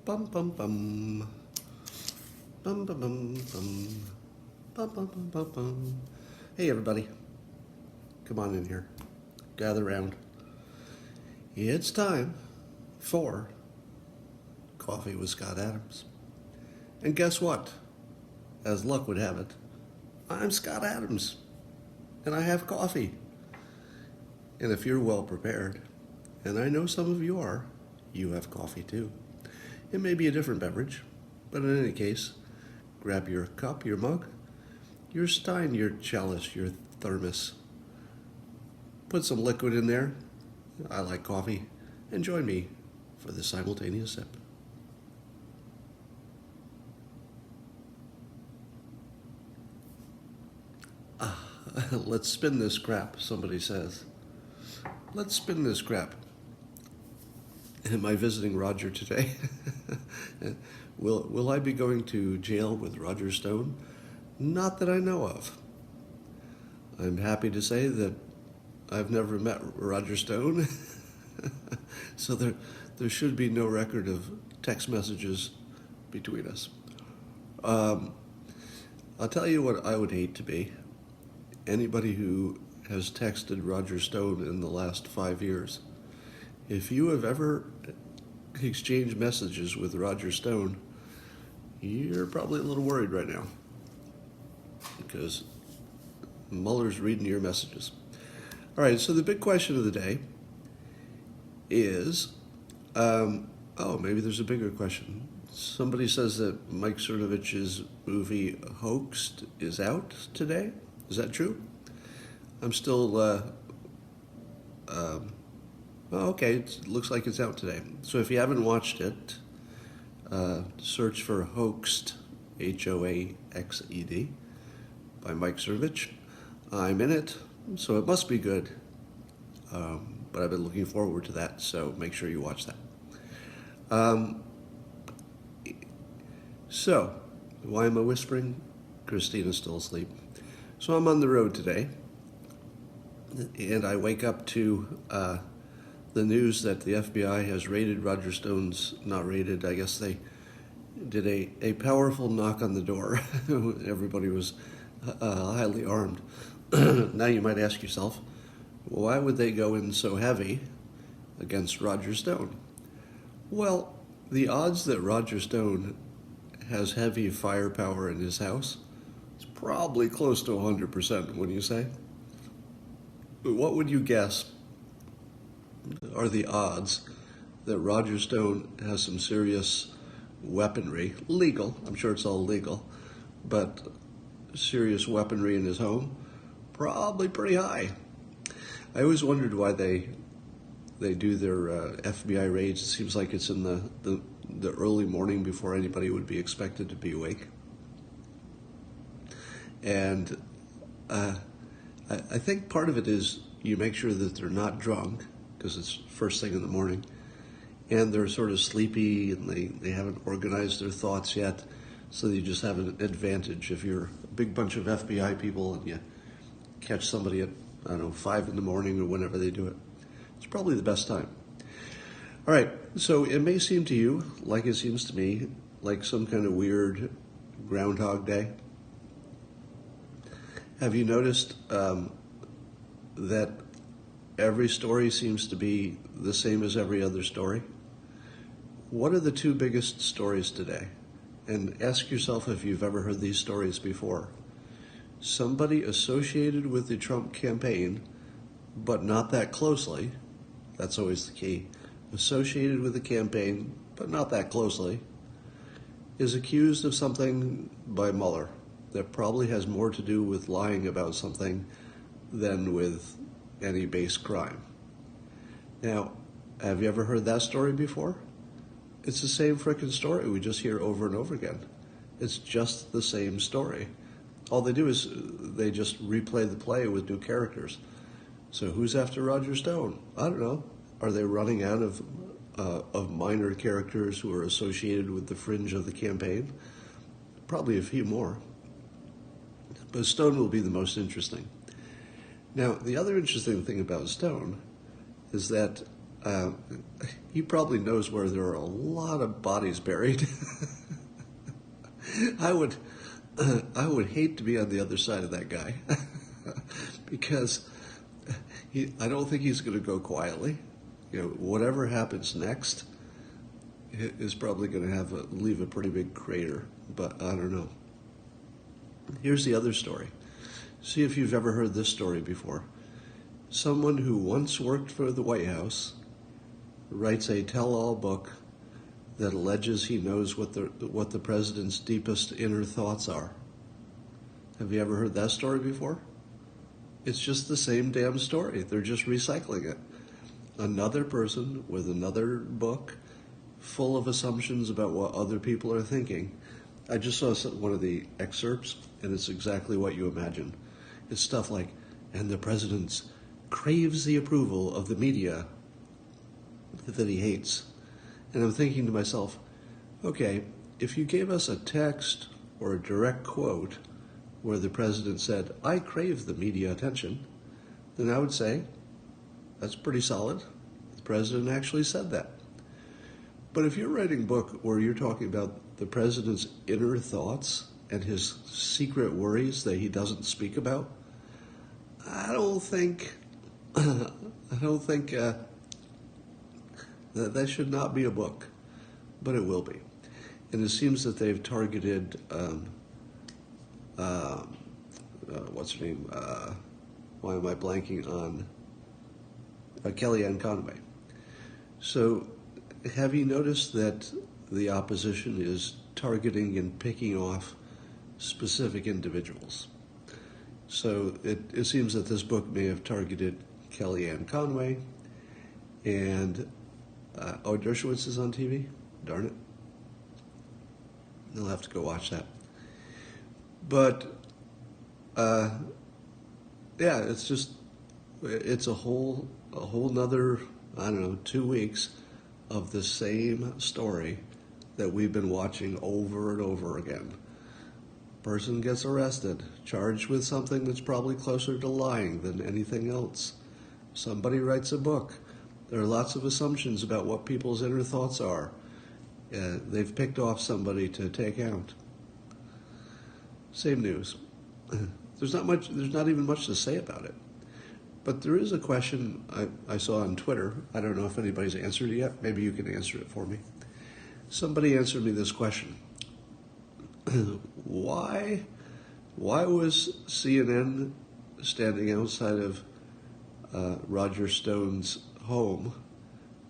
Bum bum bum. Bum bum bum bum. Bum bum bum bum bum. Hey everybody, come on in here. Gather round. It's time for Coffee with Scott Adams. And guess what? As luck would have it, I'm Scott Adams, and I have coffee. And if you're well prepared, and I know some of you are, you have coffee too. It may be a different beverage, but in any case, grab your cup, your mug, your stein, your chalice, your thermos. Put some liquid in there. I like coffee. And join me for the simultaneous sip. Let's spin this crap, somebody says. Let's spin this crap. Am I visiting Roger today? Will I be going to jail with Roger Stone? Not that I know of. I'm happy to say that I've never met Roger Stone, so there should be no record of text messages between us. I'll tell you what I would hate to be. Anybody who has texted Roger Stone in the last 5 years. If you have ever exchanged messages with Roger Stone, you're probably a little worried right now because Mueller's reading your messages. All right, so the big question of the day is, maybe there's a bigger question. Somebody says that Mike Cernovich's movie Hoaxed is out today. Is that true? I'm still, okay, it looks like it's out today. So if you haven't watched it, search for Hoaxed, Hoaxed, by Mike Cernovich. I'm in it, so it must be good. But I've been looking forward to that, so make sure you watch that. So, why am I whispering? Christina's still asleep. So I'm on the road today, and I wake up to the news that the FBI has raided Roger Stone's, not raided, I guess they did a powerful knock on the door. Everybody was highly armed. Now you might ask yourself, why would they go in so heavy against Roger Stone? Well, the odds that Roger Stone has heavy firepower in his house is probably close to 100%, wouldn't you say? But what would you guess are the odds that Roger Stone has some serious weaponry, legal, I'm sure it's all legal, but serious weaponry in his home? Probably pretty high. I always wondered why they do their FBI raids. It seems like it's in the early morning before anybody would be expected to be awake. And I think part of it is you make sure that they're not drunk, because it's first thing in the morning, and they're sort of sleepy and they haven't organized their thoughts yet, so you just have an advantage. If you're a big bunch of FBI people and you catch somebody at, 5 in the morning or whenever they do it, it's probably the best time. All right, so it may seem to you, like it seems to me, like some kind of weird Groundhog Day. Have you noticed that every story seems to be the same as every other story? What are the two biggest stories today? And ask yourself if you've ever heard these stories before. Somebody associated with the Trump campaign, but not that closely, that's always the key, associated with the campaign, but not that closely, is accused of something by Mueller that probably has more to do with lying about something than with any base crime. Now, have you ever heard that story before? It's the same frickin' story we just hear over and over again. It's just the same story. All they do is they just replay the play with new characters. So who's after Roger Stone? I don't know. Are they running out of minor characters who are associated with the fringe of the campaign? Probably a few more. But Stone will be the most interesting. Now, the other interesting thing about Stone is that he probably knows where there are a lot of bodies buried. I would hate to be on the other side of that guy because I don't think he's going to go quietly. Whatever happens next is probably going to leave a pretty big crater. But I don't know. Here's the other story. See if you've ever heard this story before. Someone who once worked for the White House writes a tell-all book that alleges he knows what the president's deepest inner thoughts are. Have you ever heard that story before? It's just the same damn story. They're just recycling it. Another person with another book full of assumptions about what other people are thinking. I just saw one of the excerpts, and it's exactly what you imagine. It's stuff like, and the president craves the approval of the media that he hates. And I'm thinking to myself, okay, if you gave us a text or a direct quote where the president said, I crave the media attention, then I would say, that's pretty solid. The president actually said that. But if you're writing a book where you're talking about the president's inner thoughts and his secret worries that he doesn't speak about, I don't think that should not be a book, but it will be. And it seems that they've targeted, what's her name? Why am I blanking on Kellyanne Conway? So have you noticed that the opposition is targeting and picking off specific individuals? So it seems that this book may have targeted Kellyanne Conway, and Dershowitz is on TV? Darn it. They'll have to go watch that. But, yeah, it's a whole nother, 2 weeks of the same story that we've been watching over and over again. Person gets arrested, charged with something that's probably closer to lying than anything else. Somebody writes a book. There are lots of assumptions about what people's inner thoughts are. They've picked off somebody to take out. Same news. There's not even much to say about it. But there is a question I saw on Twitter. I don't know if anybody's answered it yet. Maybe you can answer it for me. Somebody answered me this question. Why was CNN standing outside of Roger Stone's home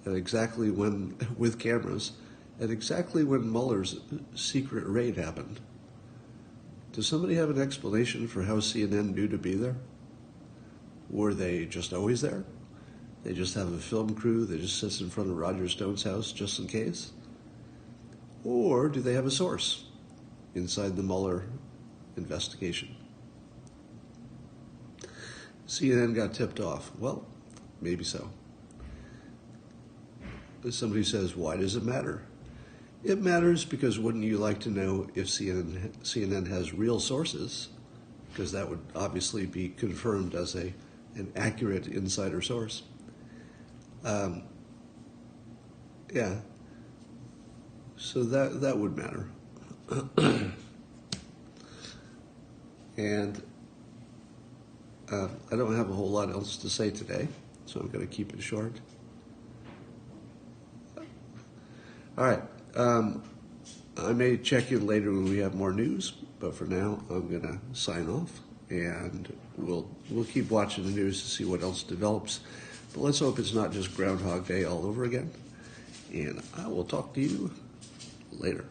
at exactly with cameras, at exactly when Mueller's secret raid happened? Does somebody have an explanation for how CNN knew to be there? Were they just always there? They just have a film crew that just sits in front of Roger Stone's house just in case? Or do they have a source inside the Mueller investigation? CNN got tipped off. Well, maybe so. Somebody says, why does it matter? It matters because wouldn't you like to know if CNN has real sources? Because that would obviously be confirmed as an accurate insider source. Yeah. So that would matter. And I don't have a whole lot else to say today, so I'm going to keep it short. All right. I may check in later when we have more news, but for now, I'm going to sign off, and we'll keep watching the news to see what else develops. But let's hope it's not just Groundhog Day all over again. And I will talk to you later.